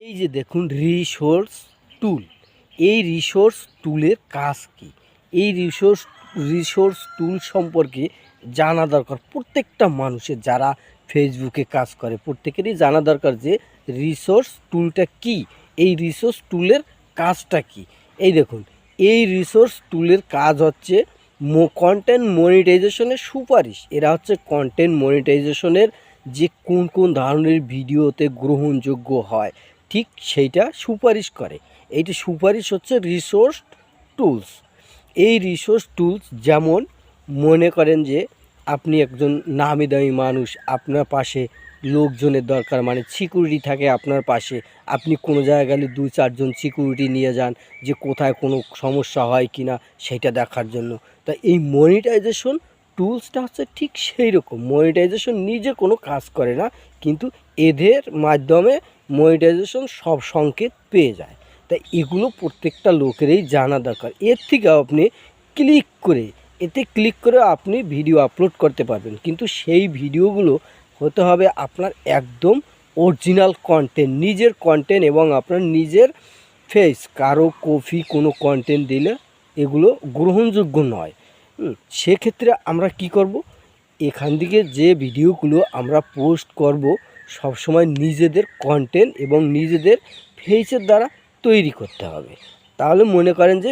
এই যে দেখুন রিসোর্স টুল। এই রিসোর্স টুলের কাজ কি? এই রিসোর্স টুল সম্পর্কে জানা দরকার প্রত্যেকটা মানুষের, যারা ফেসবুকে কাজ করে প্রত্যেকেরই জানা দরকার যে রিসোর্স টুলটা কি, এই রিসোর্স টুলের কাজটা কি। এই দেখুন, এই রিসোর্স টুলের কাজ হচ্ছে কন্টেন্ট মনিটাইজেশনের সুপারিশ। এরা হচ্ছে কন্টেন্ট মনিটাইজেশনের যে কোন কোন ধরনের ভিডিওতে গ্রহণযোগ্য হয়, ঠিক সেইটা সুপারিশ করে। এইটা সুপারিশ হচ্ছে রিসোর্স টুলস। এই রিসোর্স টুলস যেমন মনে করেন যে আপনি একজন নামি দামি মানুষ, আপনার পাশে লোকজনের দরকার, মানে সিকিউরিটি থাকে আপনার পাশে, আপনি কোনো জায়গায় গেলে 2-4জন সিকিউরিটি নিয়ে যান যে কোথায় কোনো সমস্যা হয় কি না সেটা দেখার জন্য। তা এই মনিটাইজেশন টুলসটা হচ্ছে ঠিক সেই রকম। মনিটাইজেশন নিজে কোনো কাজ করে না, কিন্তু এদের মাধ্যমে মনিটাইজেশন সব সংকেত পেয়ে যায়। তাই এগুলো প্রত্যেকটা লোকেরই জানা দরকার। এর থেকে আপনি ক্লিক করে আপনি ভিডিও আপলোড করতে পারবেন, কিন্তু সেই ভিডিওগুলো হতে হবে আপনার একদম অরিজিনাল কন্টেন্ট, নিজের কন্টেন্ট এবং আপনার নিজের ফেস। কারো কপি কোনো কন্টেন্ট দিলে এগুলো গ্রহণযোগ্য নয়। সেক্ষেত্রে আমরা কি করব, এখান থেকে যে ভিডিওগুলো আমরা পোস্ট করব সবসময় নিজেদের কন্টেন্ট এবং নিজেদের ফেসের দ্বারা তৈরি করতে হবে। তাহলে মনে করেন যে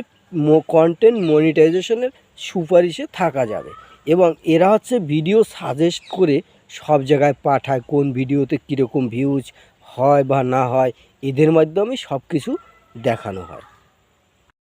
কন্টেন্ট মনিটাইজেশনের সুপারিশে থাকা যাবে। এবং এরা হচ্ছে ভিডিও সাজেস্ট করে সব জায়গায় পাঠায়, কোন ভিডিওতে কীরকম ভিউজ হয় বা না হয়, এদের মাধ্যমে সব কিছু দেখানো হয়।